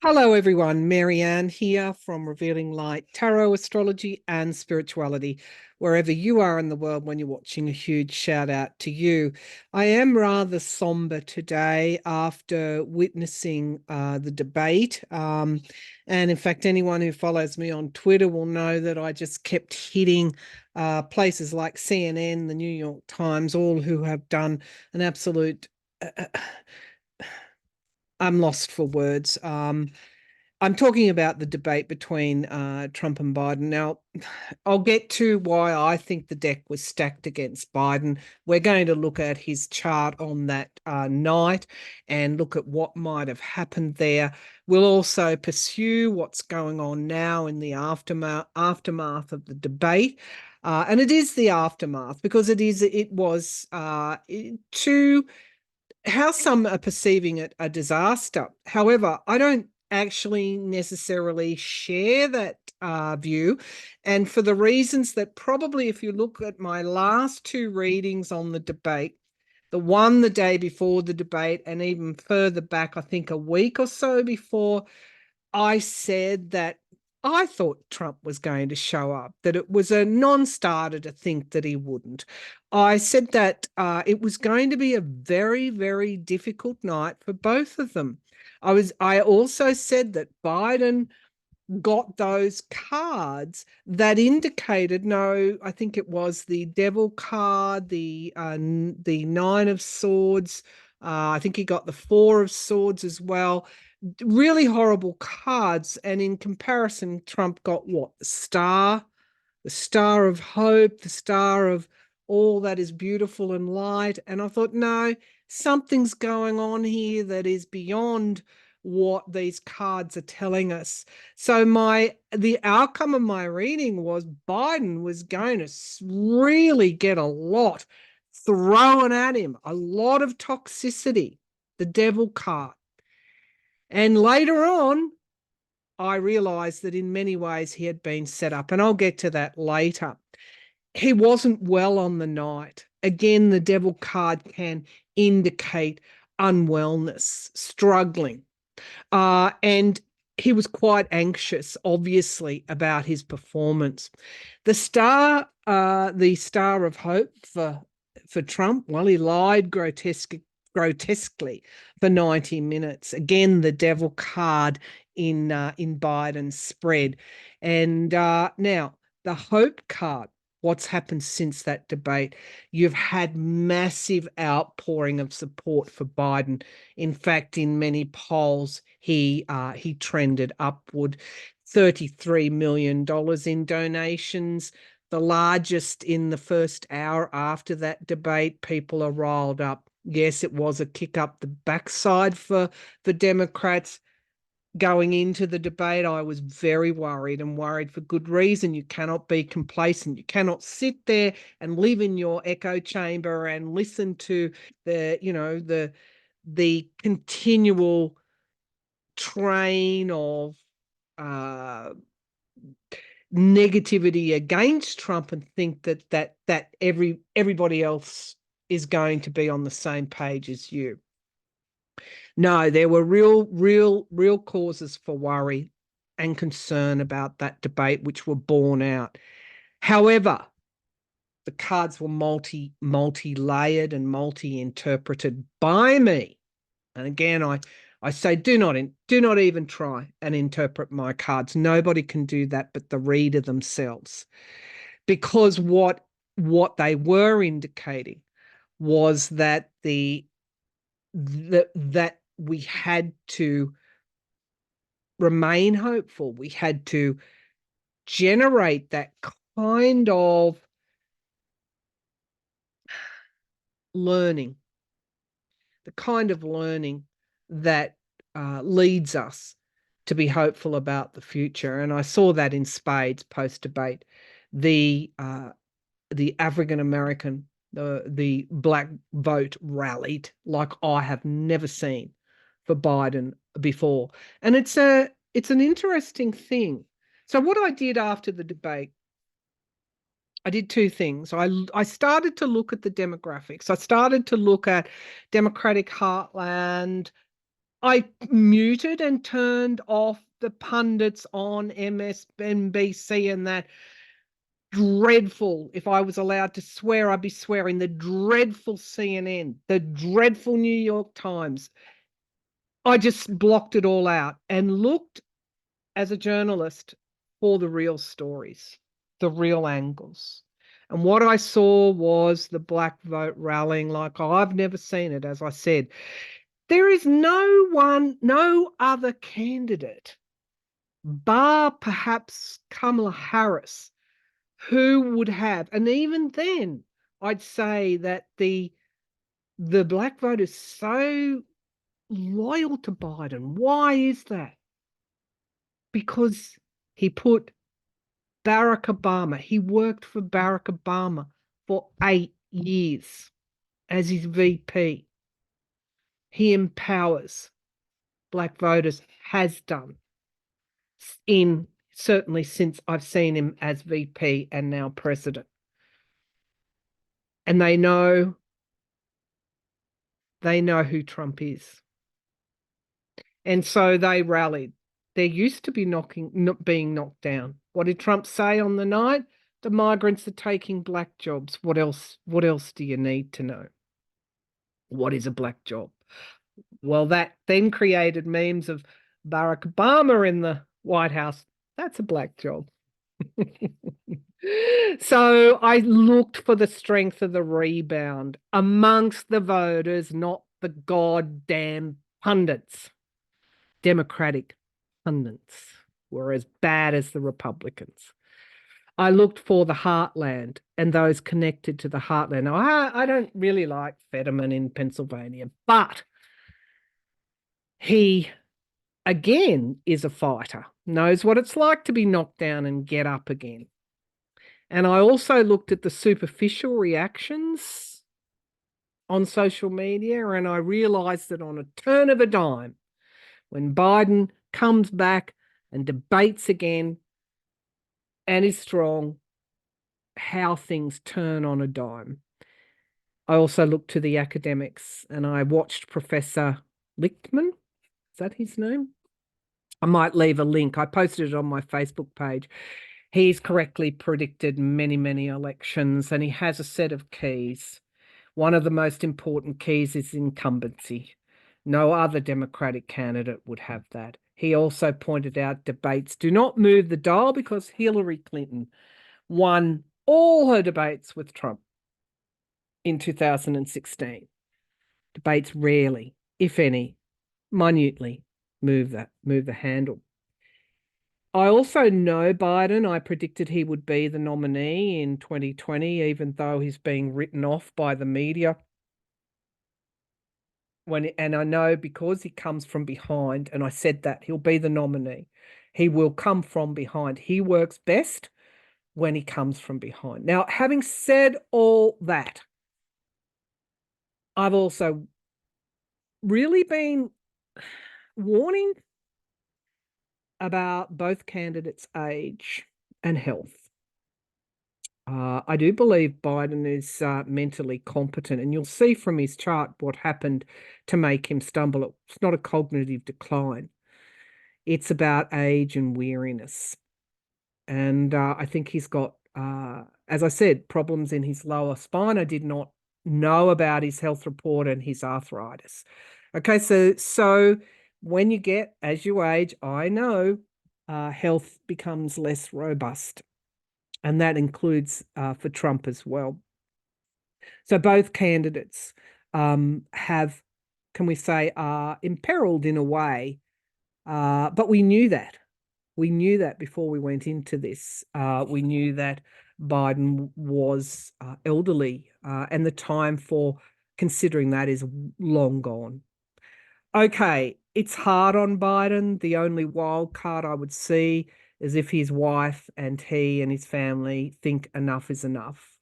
Hello, everyone. Maryann here from Revealing Light, Tarot, Astrology, and Spirituality. Wherever you are in the world when you're watching, a huge shout out to you. I am rather somber today after witnessing the debate. And in fact, anyone who follows me on Twitter will know that I just kept hitting places like CNN, the New York Times, all who have done an absolute. I'm lost for words. I'm talking about the debate between Trump and Biden. Now, I'll get to why I think the deck was stacked against Biden. We're going to look at his chart on that night and look at what might have happened there. We'll also pursue what's going on now in the aftermath of the debate. And it is the aftermath because it was to how some are perceiving it a disaster. However, I don't actually necessarily share that view. And for the reasons that probably, if you look at my last two readings on the debate, the one the day before the debate, and even further back, I think a week or so before, I said that I thought Trump was going to show up, that it was a non-starter to think that he wouldn't. I said that it was going to be a very, very difficult night for both of them. I also said that Biden got those cards that indicated, no, I think it was the Devil card, the Nine of Swords. I think he got the Four of Swords as well. Really horrible cards. And in comparison, Trump got what? The Star of Hope, the Star of all that is beautiful and light. And I thought, no, something's going on here that is beyond what these cards are telling us. So the outcome of my reading was Biden was going to really get a lot thrown at him, a lot of toxicity, the Devil card. And later on, I realized that in many ways he had been set up, and I'll get to that later. He wasn't well on the night. Again, the Devil card can indicate unwellness, struggling. And he was quite anxious, obviously, about his performance. The Star of Hope for Trump, well, he lied grotesquely for 90 minutes. Again, the Devil card in Biden's spread. And now the Hope card. What's happened since that debate? You've had massive outpouring of support for Biden. In fact, in many polls, he trended upward. $33 million in donations, the largest in the first hour after that debate. People are riled up. Yes, it was a kick up the backside for Democrats. Going into the debate, I was very worried, and worried for good reason. You cannot be complacent. You cannot sit there and live in your echo chamber and listen to the continual train of negativity against Trump and think that everybody else is going to be on the same page as you. No, there were real causes for worry and concern about that debate, which were borne out. However, the cards were multi-layered and multi-interpreted by me. And again, I say do not even try and interpret my cards. Nobody can do that but the reader themselves. Because what they were indicating was that that we had to remain hopeful. We had to generate that kind of learning, the kind of learning that leads us to be hopeful about the future. And I saw that in spades post-debate. The African American, the black vote rallied like I have never seen for Biden before. And it's an interesting thing. So what I did after the debate, I did two things. I started to look at the demographics. I started to look at Democratic heartland, I muted and turned off the pundits on MSNBC and that dreadful, if I was allowed to swear, I'd be swearing, the dreadful CNN, the dreadful New York Times. I just blocked it all out and looked as a journalist for the real stories, the real angles. And what I saw was the black vote rallying like I've never seen it, as I said. There is no other candidate, bar perhaps Kamala Harris, who would have, and even then, I'd say that the black vote is so loyal to Biden. Why is that? Because he put Barack Obama, he worked for Barack Obama for 8 years as his VP. He empowers black voters, has done, in certainly since I've seen him as VP and now president. And they know who Trump is. And so they rallied. There used to be being knocked down. What did Trump say on the night? The migrants are taking black jobs. What else do you need to know? What is a black job? Well, that then created memes of Barack Obama in the White House. That's a black job. So I looked for the strength of the rebound amongst the voters, not the goddamn pundits. Democratic pundits were as bad as the Republicans. I looked for the heartland and those connected to the heartland. Now, I don't really like Fetterman in Pennsylvania, but he, again, is a fighter, knows what it's like to be knocked down and get up again. And I also looked at the superficial reactions on social media, and I realized that on a turn of a dime, when Biden comes back and debates again and is strong, how things turn on a dime. I also looked to the academics and I watched Professor Lichtman. Is that his name? I might leave a link. I posted it on my Facebook page. He's correctly predicted many, many elections, and he has a set of keys. One of the most important keys is incumbency. No other Democratic candidate would have that. He also pointed out debates do not move the dial because Hillary Clinton won all her debates with Trump in 2016. Debates rarely, if any, minutely move the handle. I also know Biden. I predicted he would be the nominee in 2020, even though he's being written off by the media. And I know because he comes from behind, and I said that he'll be the nominee. He will come from behind. He works best when he comes from behind. Now, having said all that, I've also really been warning about both candidates' age and health. I do believe Biden is mentally competent, and you'll see from his chart what happened to make him stumble. It's not a cognitive decline. It's about age and weariness. And I think he's got, as I said, problems in his lower spine. I did not know about his health report and his arthritis. Okay, so when you get, as you age, I know health becomes less robust. And that includes for Trump as well. So both candidates have, can we say, are imperiled in a way, but we knew that. We knew that before we went into this. We knew that Biden was elderly, and the time for considering that is long gone. Okay, it's hard on Biden. The only wild card I would see is if his wife and he and his family think enough is enough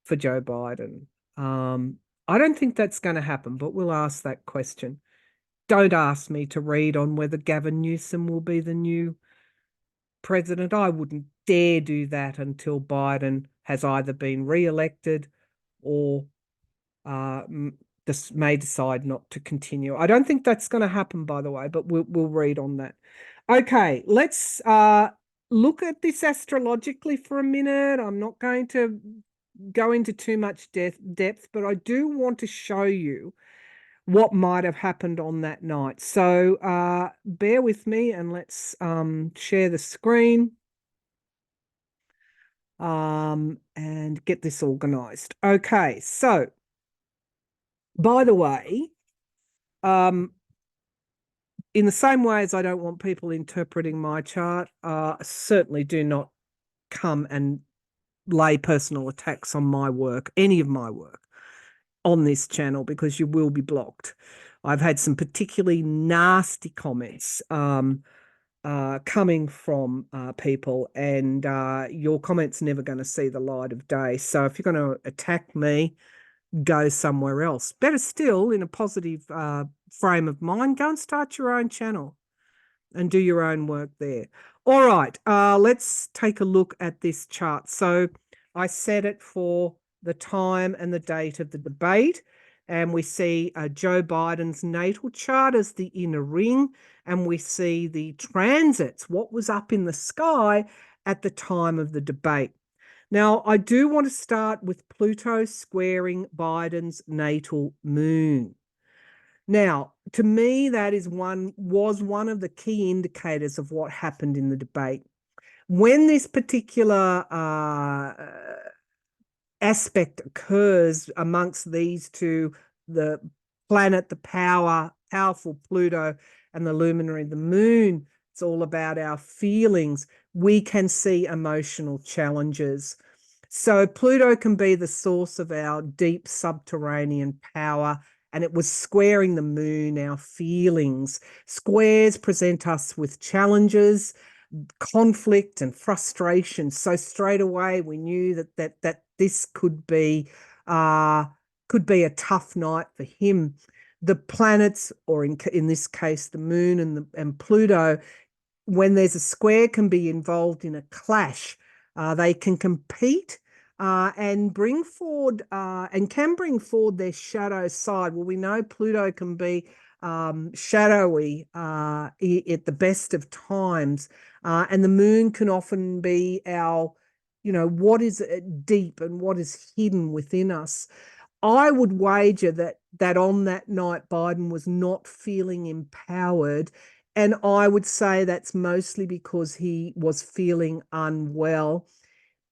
for Joe Biden. I don't think that's going to happen, but we'll ask that question. Don't ask me to read on whether Gavin Newsom will be the new president. I wouldn't dare do that until Biden has either been re-elected or may decide not to continue. I don't think that's going to happen, by the way, but we'll read on that. Okay, let's look at this astrologically for a minute. I'm not going to go into too much depth, but I do want to show you what might have happened on that night. So bear with me and let's share the screen and get this organized. Okay, so by the way, in the same way as I don't want people interpreting my chart, certainly do not come and lay personal attacks on my work, any of my work on this channel, because you will be blocked. I've had some particularly nasty comments coming from people, and your comments never going to see the light of day. So if you're going to attack me, go somewhere else. Better still, in a positive frame of mind, go and start your own channel and do your own work there. All right, let's take a look at this chart. So I set it for the time and the date of the debate, and we see Joe Biden's natal chart as the inner ring, and we see the transits, what was up in the sky at the time of the debate. Now, I do want to start with Pluto squaring Biden's natal moon. Now, to me, that was one of the key indicators of what happened in the debate. When this particular aspect occurs amongst these two, the planet, the powerful Pluto, and the luminary, the moon, it's all about our feelings. We can see emotional challenges. So Pluto can be the source of our deep subterranean power, and it was squaring the moon, our feelings. Squares present us with challenges, conflict, and frustration. So straight away we knew that this could be a tough night for him. The planets, or in this case the moon and Pluto, when there's a square, can be involved in a clash. They can compete and bring forward and can bring forward their shadow side. Well, we know Pluto can be shadowy at the best of times, and the moon can often be our, what is deep and what is hidden within us. I would wager that on that night Biden was not feeling empowered, and I would say that's mostly because he was feeling unwell,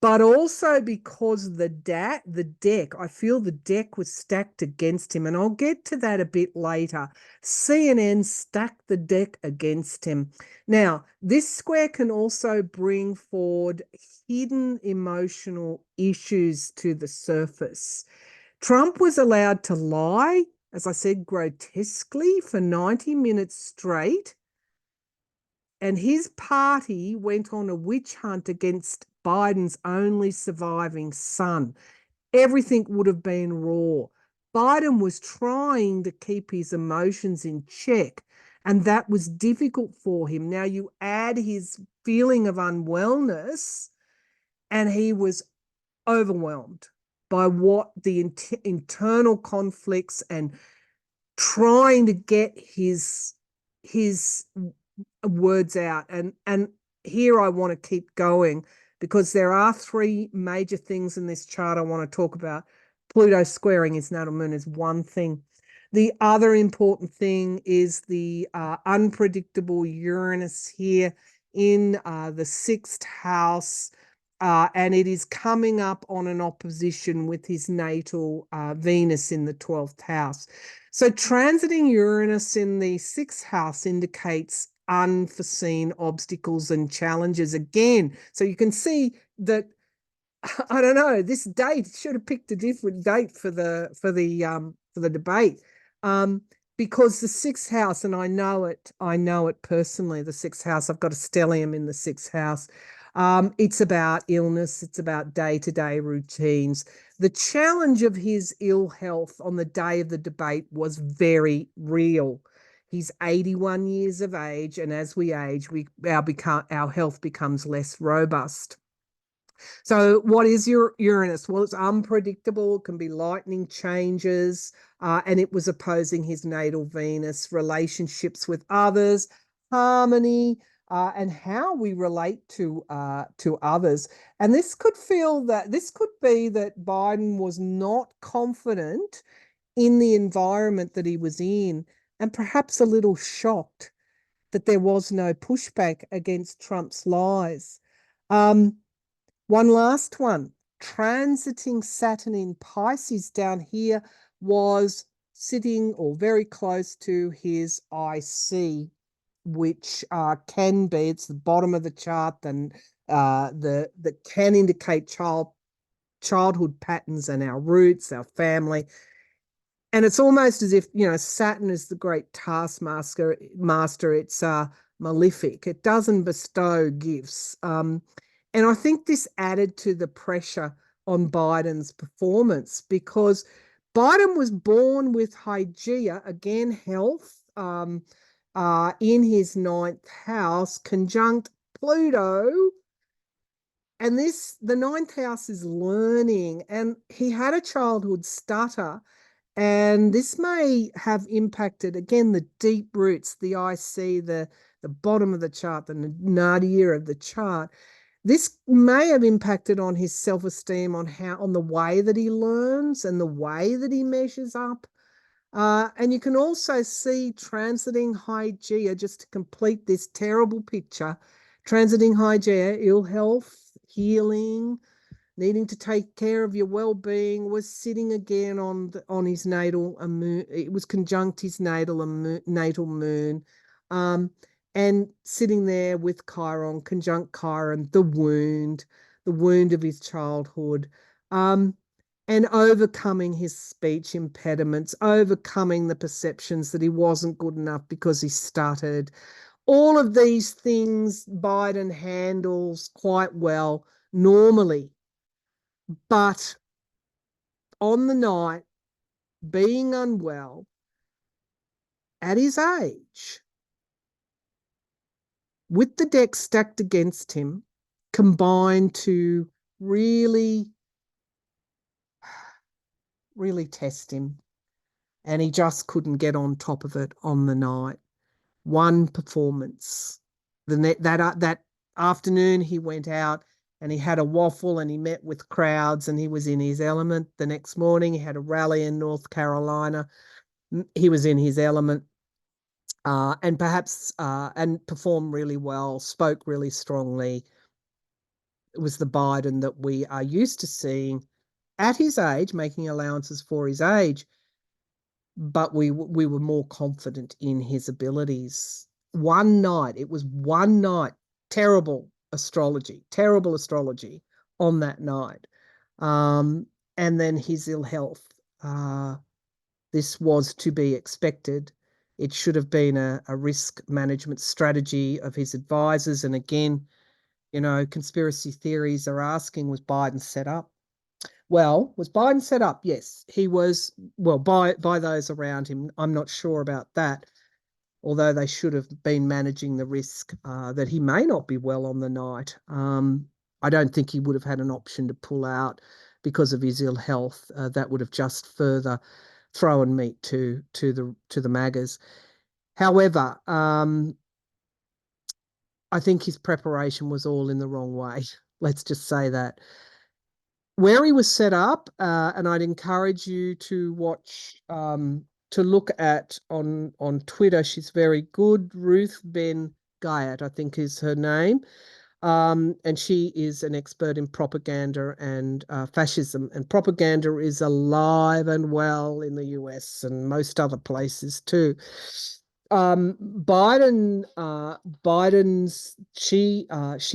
but also because the deck, I feel the deck was stacked against him, and I'll get to that a bit later. CNN stacked the deck against him. Now, this square can also bring forward hidden emotional issues to the surface. Trump was allowed to lie, as I said, grotesquely for 90 minutes straight, and his party went on a witch hunt against Biden's only surviving son. Everything would have been raw. Biden was trying to keep his emotions in check, and that was difficult for him. Now you add his feeling of unwellness, and he was overwhelmed by what the internal conflicts and trying to get his words out. And here I want to keep going, because there are three major things in this chart I want to talk about. Pluto squaring his natal moon is one thing. The other important thing is the unpredictable Uranus here in the 6th house, and it is coming up on an opposition with his natal Venus in the 12th house. So transiting Uranus in the 6th house indicates unforeseen obstacles and challenges again. So you can see that, I don't know, this date should have picked a different date for the debate, because the 6th house, and I know it personally, the 6th house, I've got a stellium in the 6th house. It's about illness. It's about day-to-day routines. The challenge of his ill health on the day of the debate was very real. He's 81 years of age, and as we age, our health becomes less robust. So what is your Uranus? Well, it's unpredictable. It can be lightning changes, and it was opposing his natal Venus, relationships with others, harmony, and how we relate to others. And this could be that Biden was not confident in the environment that he was in, and perhaps a little shocked that there was no pushback against Trump's lies. One last one. Transiting Saturn in Pisces down here was sitting or very close to his IC, which can be, it's the bottom of the chart, and that can indicate childhood patterns and our roots, our family. And it's almost as if, Saturn is the great taskmaster. It's malefic. It doesn't bestow gifts. And I think this added to the pressure on Biden's performance, because Biden was born with Hygeia, again, health, in his ninth house, conjunct Pluto. And the ninth house is learning. And he had a childhood stutter. And this may have impacted, again, the deep roots, the IC, the bottom of the chart, the nadir of the chart. This may have impacted on his self-esteem, on the way that he learns and the way that he measures up. And you can also see transiting Hygeia, just to complete this terrible picture, transiting Hygeia, ill health, healing, needing to take care of your well-being, was sitting again on his natal moon. It was conjunct his natal moon, and sitting there with Chiron, conjunct Chiron, the wound of his childhood, and overcoming his speech impediments, overcoming the perceptions that he wasn't good enough because he stuttered. All of these things Biden handles quite well normally. But on the night, being unwell at his age, with the deck stacked against him, combined to really, really test him. And he just couldn't get on top of it on the night. One performance. That afternoon, he went out and he had a waffle and he met with crowds and he was in his element. The next morning, he had a rally in North Carolina. He was in his element, and performed really well, spoke really strongly. It was the Biden that we are used to seeing at his age, making allowances for his age, but we were more confident in his abilities. It was one night, terrible astrology on that night. And then his ill health. This was to be expected. It should have been a risk management strategy of his advisors. And again, conspiracy theories are asking, was Biden set up? Well, was Biden set up? Yes, he was. Well, by those around him. I'm not sure about that, although they should have been managing the risk that he may not be well on the night. I don't think he would have had an option to pull out because of his ill health. That would have just further thrown meat to the MAGAs. However, I think his preparation was all in the wrong way. Let's just say that. Where he was set up, and I'd encourage you to watch, to look at on Twitter. She's very good. Ruth Ben Guyat, I think is her name. And she is an expert in propaganda and fascism. And propaganda is alive and well in the US and most other places too. She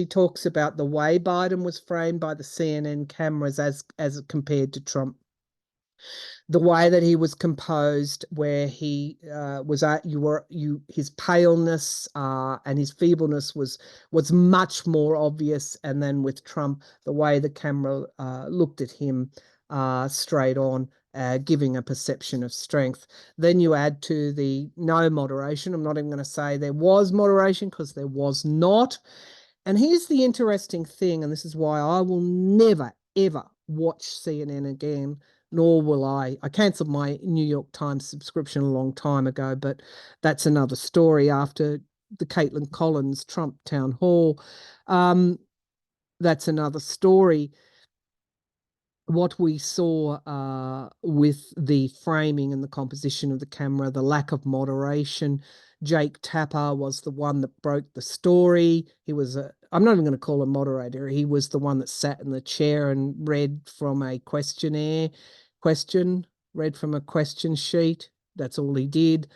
talks about the way Biden was framed by the CNN cameras as compared to Trump. The way that he was composed, where he his paleness and his feebleness was much more obvious, and then with Trump, the way the camera looked at him straight on, giving a perception of strength. Then you add to the no moderation. I'm not even going to say there was moderation, because there was not. And here's the interesting thing, and this is why I will never, ever watch CNN again, nor will I. I cancelled my New York Times subscription a long time ago, but that's another story after the Caitlin Collins Trump town hall. That's another story. What we saw with the framing and the composition of the camera, the lack of moderation. Jake Tapper was the one that broke the story. He was I'm not even going to call him moderator. He was the one that sat in the chair and read from a read from a question sheet. That's all he did.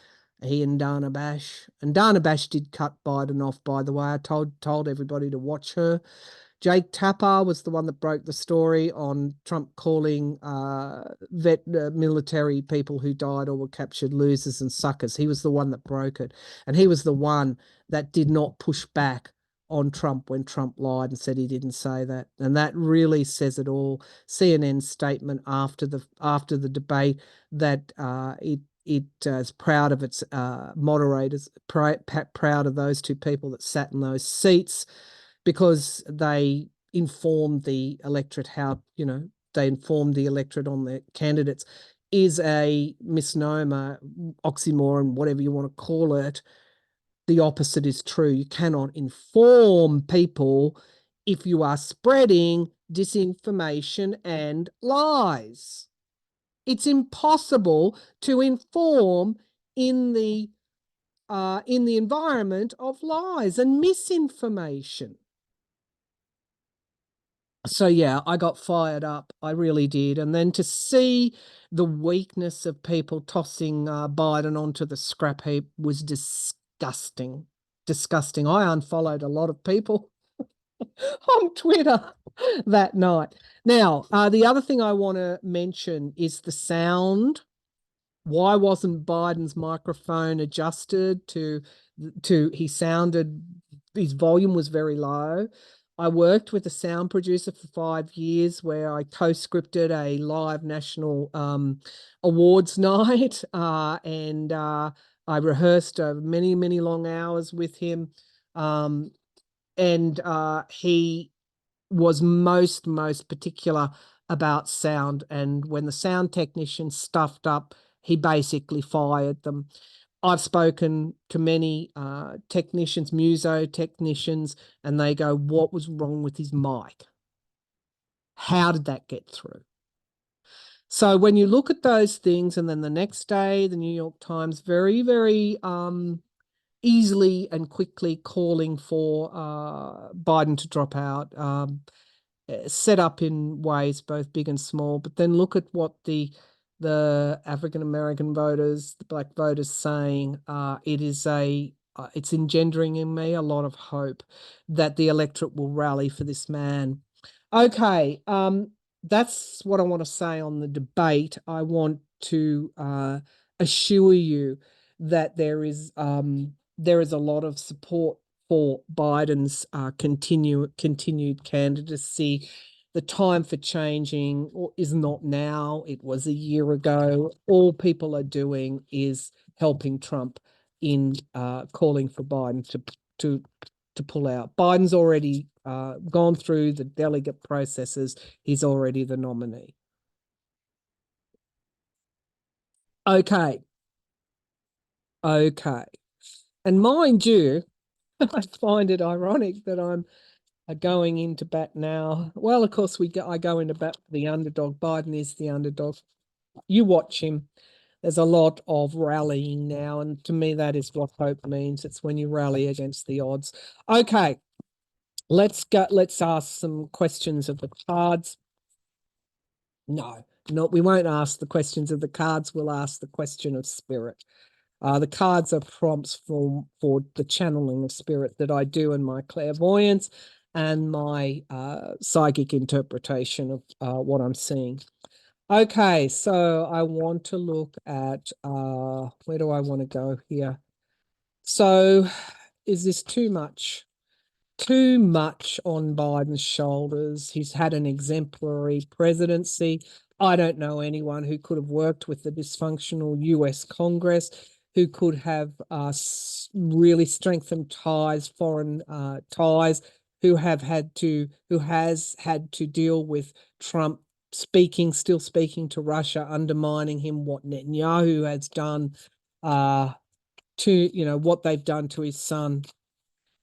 He and Dana Bash. And Dana Bash did cut Biden off, by the way. I told everybody to watch her. Jake Tapper was the one that broke the story on Trump calling military people who died or were captured losers and suckers. He was the one that broke it. And he was the one that did not push back on Trump when Trump lied and said he didn't say that. And that really says it all. CNN's statement after the debate that it is proud of its moderators, proud of those two people that sat in those seats, because they informed the electorate they informed the electorate on the candidates, is a misnomer, oxymoron, whatever you want to call it. The opposite is true. You cannot inform people if you are spreading disinformation and lies. It's impossible to inform in the environment of lies and misinformation. So yeah, I got fired up. I really did. And then to see the weakness of people tossing Biden onto the scrap heap was disgusting. Disgusting. I unfollowed a lot of people on Twitter that night. Now, the other thing I want to mention is the sound. Why wasn't Biden's microphone adjusted to his volume was very low. I worked with a sound producer for 5 years where I co-scripted a live national awards night, and I rehearsed many, many long hours with him. And he was most particular about sound. And when the sound technician stuffed up, he basically fired them. I've spoken to many technicians, muso technicians, and they go, what was wrong with his mic? How did that get through? So when you look at those things, and then the next day, the New York Times very, very easily and quickly calling for Biden to drop out, set up in ways both big and small. But then look at what the African-American voters, the black voters saying. It's engendering in me a lot of hope that the electorate will rally for this man. Okay, that's what I want to say on the debate. I want to assure you that there is a lot of support for Biden's continued candidacy. The time for changing is not now. It was a year ago. All people are doing is helping Trump in calling for Biden to pull out. Biden's already gone through the delegate processes. He's already the nominee. Okay. And mind you, I find it ironic that I'm going into bat now. Well, of course, I go into bat for the underdog. Biden is the underdog. You watch him. There's a lot of rallying now, and to me, that is what hope means. It's when you rally against the odds. Okay, let's ask some questions of the cards. No, we won't ask the questions of the cards. We'll ask the question of spirit. The cards are prompts for the channeling of spirit that I do in my clairvoyance and my psychic interpretation of what I'm seeing. Okay, so I want to look at where do I want to go here? So is this too much? Too much on Biden's shoulders. He's had an exemplary presidency. I don't know anyone who could have worked with the dysfunctional US Congress, who could have really strengthened ties, foreign ties who has had to deal with Trump still speaking to Russia, undermining him, what Netanyahu has done, to, what they've done to his son.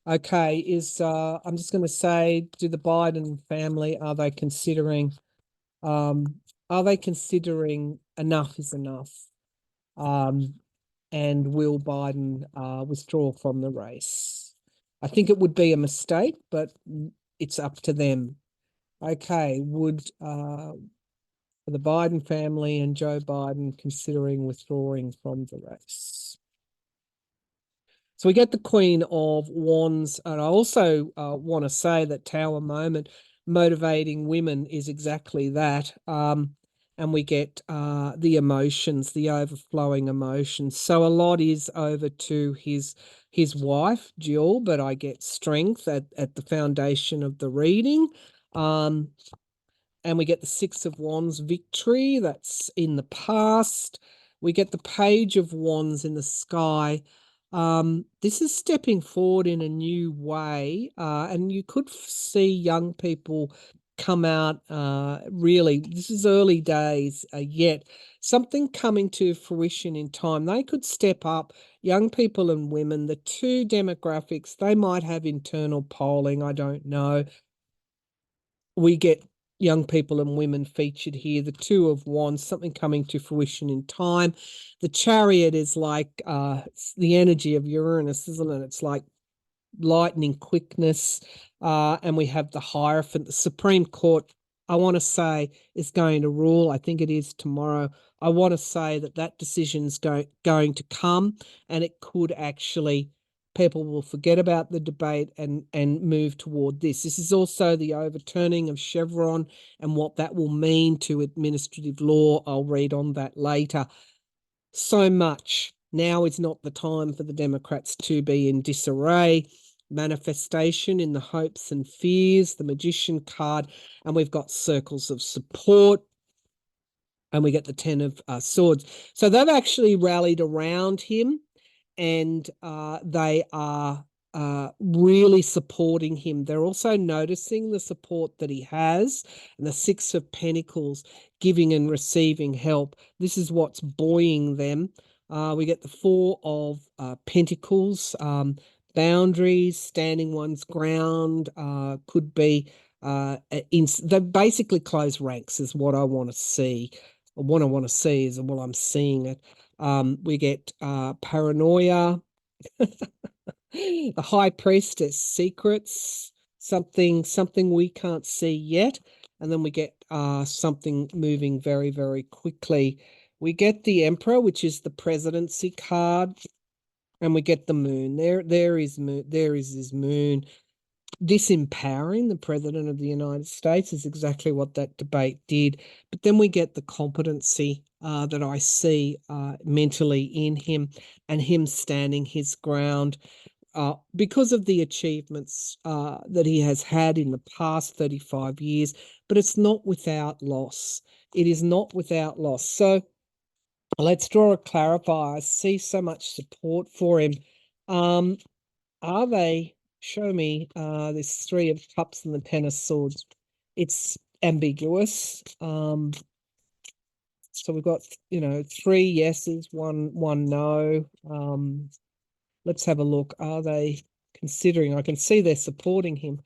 Okay, I'm just going to say, do the Biden family, are they considering enough is enough? And will Biden withdraw from the race? I think it would be a mistake, but it's up to them. Okay, would the Biden family and Joe Biden considering withdrawing from the race? So we get the Queen of Wands, and I also want to say that Tower Moment, motivating women, is exactly that. And we get the emotions, the overflowing emotions. So a lot is over to his wife, Jill, but I get strength at the foundation of the reading. And we get the Six of Wands, victory, that's in the past. We get the Page of Wands in the sky. This is stepping forward in a new way, and you could see young people come out. Really, this is early days yet. Something coming to fruition in time. They could step up, young people and women, the two demographics. They might have internal polling, I don't know. We get young people and women featured here. The Two of Wands, something coming to fruition in time. The Chariot is like it's the energy of Uranus, isn't it? It's like lightning quickness. And we have the Hierophant. The Supreme Court, I want to say, is going to rule. I think it is tomorrow. I want to say that decision's going to come, and it could actually, people will forget about the debate and move toward this. This is also the overturning of Chevron and what that will mean to administrative law. I'll read on that later. So much. Now is not the time for the Democrats to be in disarray. Manifestation in the hopes and fears, the Magician card, and we've got circles of support, and we get the Ten of Swords. So they've actually rallied around him, and they are really supporting him. They're also noticing the support that he has, and the Six of Pentacles, giving and receiving help. This is what's buoying them. We get the Four of Pentacles, boundaries, standing one's ground, could be they basically close ranks is what I want to see. What I want to see is, well, I'm seeing it. We get paranoia, the High Priestess, secrets, something we can't see yet, and then we get something moving very, very quickly. We get the Emperor, which is the presidency card, and we get the Moon. There is his Moon. Disempowering the President of the United States is exactly what that debate did. But then we get the competency that I see mentally in him, and him standing his ground because of the achievements that he has had in the past 35 years. But it's not without loss. It is not without loss. So let's draw a clarifier. I see so much support for him. Are they? Show me this Three of Cups and the Ten of Swords. It's ambiguous. So we've got, three yeses, one no. Let's have a look. Are they considering? I can see they're supporting him.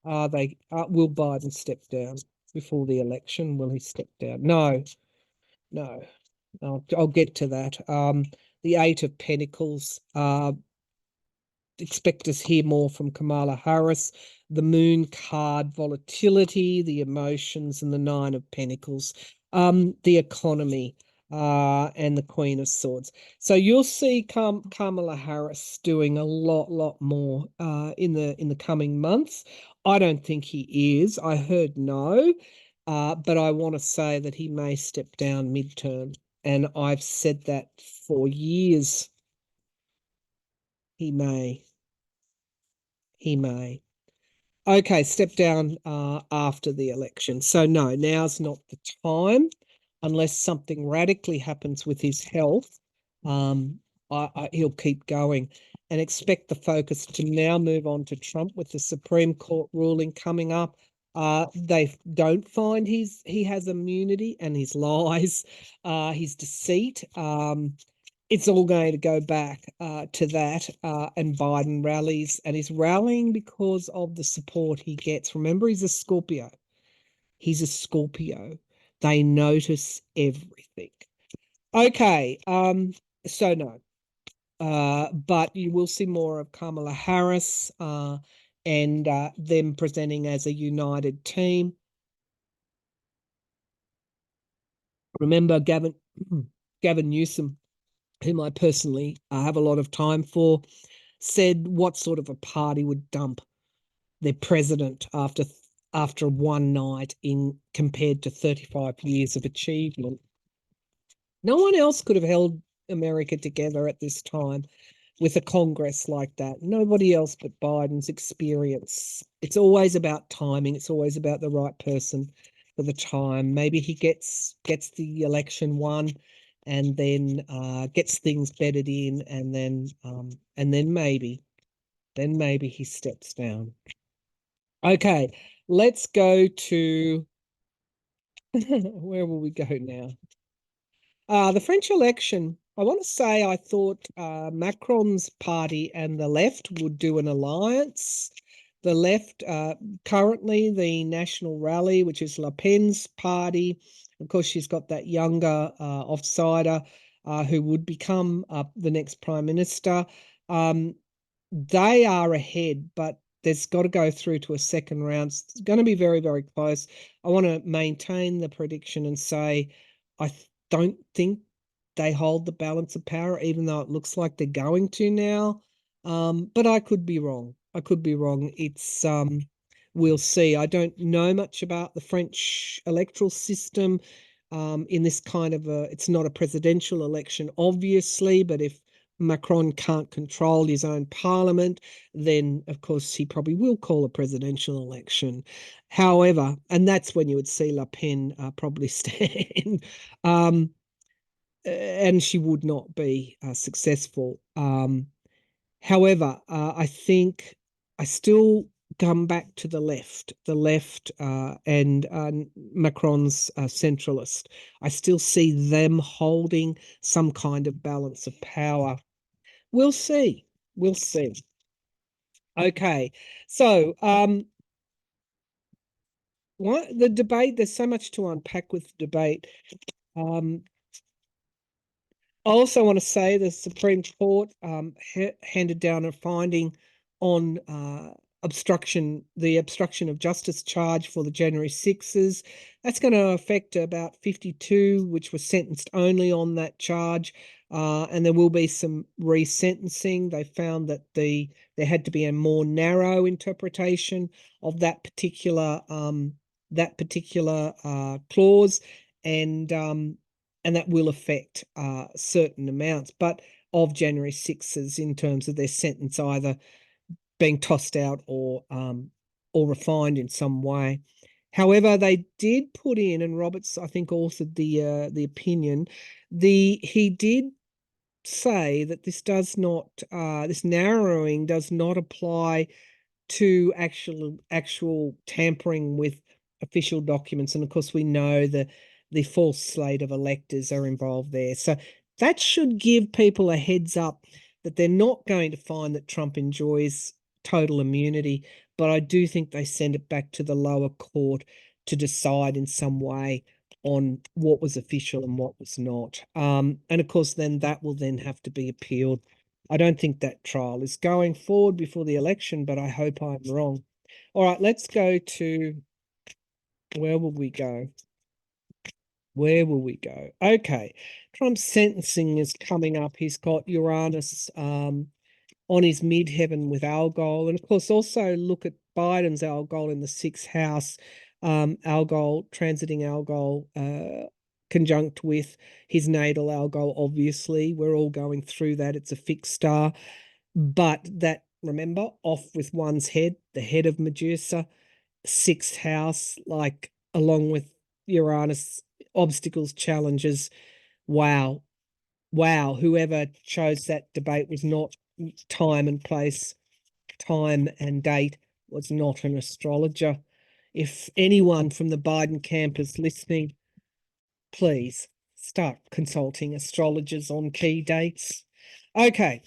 Will Biden step down before the election? Will he step down? No. I'll get to that. The Eight of Pentacles. Expect to hear more from Kamala Harris. The Moon card, volatility, the emotions, and the Nine of Pentacles. The economy, and the Queen of Swords. So you'll see Kamala Harris doing a lot more in the coming months. I don't think he is. I heard no, but I want to say that he may step down midterm, and I've said that for years. He may. Okay, step down after the election. So no, now's not the time, unless something radically happens with his health. He'll keep going. and expect the focus to now move on to Trump with the Supreme Court ruling coming up. They don't find he has immunity, and his lies, his deceit. It's all going to go back to that, and Biden rallies, and he's rallying because of the support he gets. Remember, he's a Scorpio. He's a Scorpio. They notice everything. Okay, so no. But you will see more of Kamala Harris and them presenting as a united team. Remember Gavin Newsom, whom I personally have a lot of time for, said what sort of a party would dump their president after one night in compared to 35 years of achievement. No one else could have held America together at this time with a Congress like that. Nobody else but Biden's experience. It's always about timing. It's always about the right person for the time. Maybe he gets the election won, and then gets things bedded in, and then maybe he steps down. Okay, let's go to where will we go now? The French election, I want to say I thought Macron's party and the left would do an alliance. The left, currently the National Rally, which is Le Pen's party. Of course, she's got that younger offsider who would become the next prime minister. They are ahead, but there's got to go through to a second round. It's going to be very, very close. I want to maintain the prediction and say I don't think they hold the balance of power, even though it looks like they're going to now. But I could be wrong. I could be wrong. It's we'll see. I don't know much about the French electoral system. In this kind of it's not a presidential election, obviously, but if Macron can't control his own parliament, then of course he probably will call a presidential election. However, and that's when you would see Le Pen probably stand, and she would not be successful. However, I think I still come back to the left, and Macron's centralist. I still see them holding some kind of balance of power. We'll see. We'll see. Okay. So, what the debate, there's so much to unpack with the debate. I also want to say the Supreme Court handed down a finding on the obstruction of justice charge for the January 6s. That's going to affect about 52, which were sentenced only on that charge. And there will be some resentencing. They found that there had to be a more narrow interpretation of that particular clause, and that will affect certain amounts, but of January 6s in terms of their sentence either being tossed out or refined in some way. However, they did put in, and Roberts, I think, authored the opinion. He did say that this narrowing does not apply to actual tampering with official documents, and of course we know the false slate of electors are involved there. So that should give people a heads up that they're not going to find that Trump enjoys total immunity, but I do think they send it back to the lower court to decide in some way on what was official and what was not. And of course, then that will then have to be appealed. I don't think that trial is going forward before the election, but I hope I'm wrong. All right, let's go to, where will we go? Where will we go? Okay, Trump's sentencing is coming up. He's got Uranus on his midheaven with Algol. And of course, also look at Biden's Algol in the 6th house. Algol, transiting Algol, conjunct with his natal Algol, obviously. We're all going through that. It's a fixed star. But that, remember, off with one's head, the head of Medusa, 6th house, like along with Uranus, obstacles, challenges. Wow. Whoever chose that debate was not time and place, time and date, was not an astrologer. If anyone from the Biden camp is listening, please start consulting astrologers on key dates. Okay.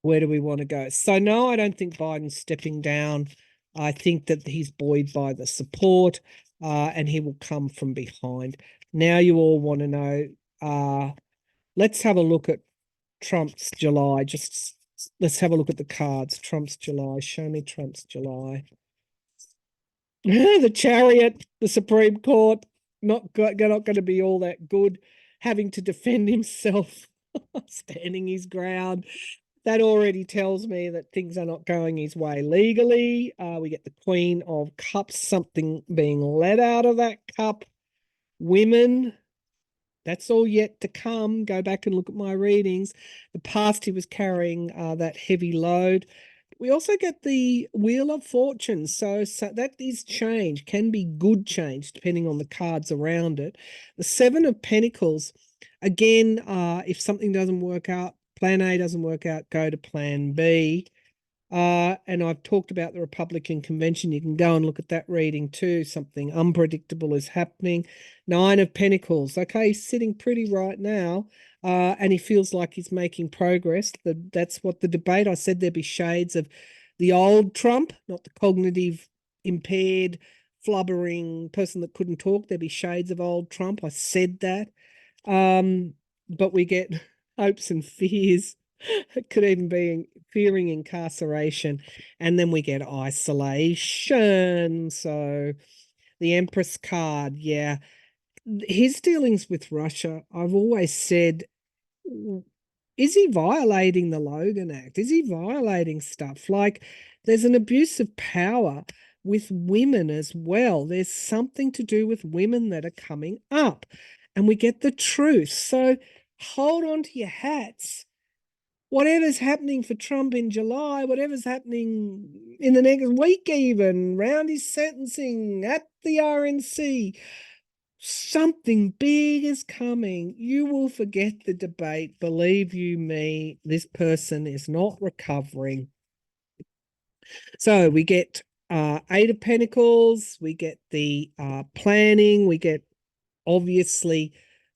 Where do we want to go? So no, I don't think Biden's stepping down. I think that he's buoyed by the support, and he will come from behind. Now you all want to know, let's have a look at Trump's July. Just let's have a look at the cards. Trump's July. Show me Trump's July. The Chariot, the Supreme Court, not going to be all that good, having to defend himself, standing his ground. That already tells me that things are not going his way legally. We get the Queen of Cups, something being let out of that cup. Women, that's all yet to come. Go back and look at my readings. The past, he was carrying that heavy load. We also get the Wheel of Fortune. So that is change, can be good change, depending on the cards around it. The Seven of Pentacles, again, if something doesn't work out, plan A doesn't work out, go to plan B. And I've talked about the Republican convention. You can go and look at that reading too. Something unpredictable is happening. Nine of Pentacles. Okay, he's sitting pretty right now, and he feels like he's making progress. That's what the debate, I said there'd be shades of the old Trump, not the cognitive impaired, flubbering person that couldn't talk. There'd be shades of old Trump. I said that. But we get hopes and fears. It could even be fearing incarceration. And then we get isolation. So the Empress card, yeah. His dealings with Russia, I've always said, is he violating the Logan Act? Is he violating stuff? Like, there's an abuse of power with women as well. There's something to do with women that are coming up. And we get the truth. So hold on to your hats. Whatever's happening for Trump in July, whatever's happening in the next week, even round his sentencing at the RNC, something big is coming. You will forget the debate. Believe you me, this person is not recovering. So we get Eight of Pentacles, we get the planning, we get obviously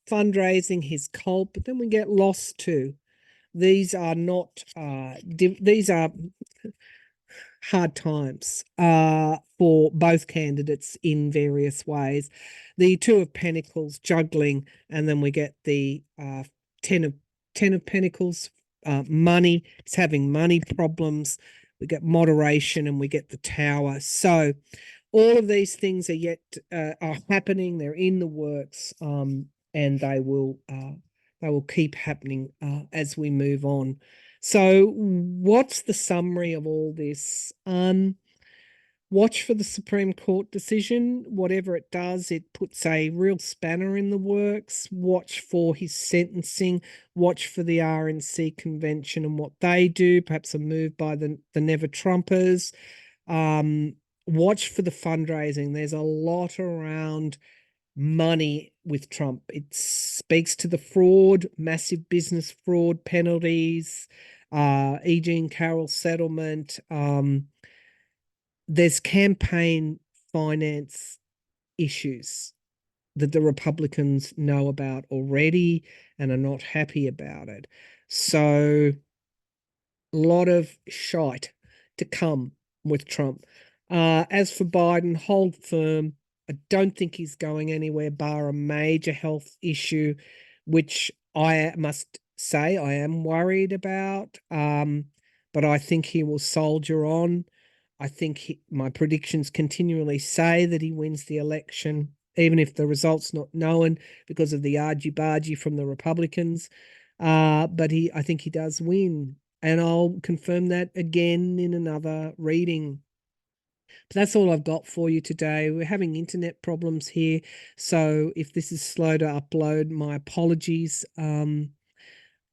fundraising, his cult, but then we get lost too. These are not, these are hard times for both candidates in various ways. The Two of Pentacles juggling, and then we get the Ten of Pentacles, money. It's having money problems. We get moderation, and we get the Tower. So all of these things are yet are happening. They're in the works, and they will keep happening as we move on. So what's the summary of all this? Watch for the Supreme Court decision. Whatever it does, it puts a real spanner in the works. Watch for his sentencing. Watch for the RNC convention and what they do, perhaps a move by the Never Trumpers. Watch for the fundraising. There's a lot around money with Trump. It speaks to the fraud, massive business fraud penalties, E. Jean Carroll settlement. There's campaign finance issues that the Republicans know about already and are not happy about it. So a lot of shite to come with Trump. As for Biden, hold firm. I don't think he's going anywhere bar a major health issue, which I must say I am worried about. But I think he will soldier on. I think my predictions continually say that he wins the election, even if the result's not known because of the argy-bargy from the Republicans. But I think he does win. And I'll confirm that again in another reading. But that's all I've got for you today. We're having internet problems here. So if this is slow to upload, my apologies. Stand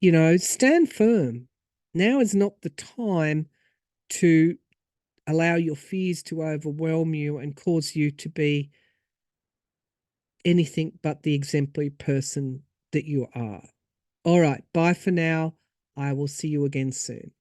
firm. Now is not the time to allow your fears to overwhelm you and cause you to be anything but the exemplary person that you are. All right, bye for now. I will see you again soon.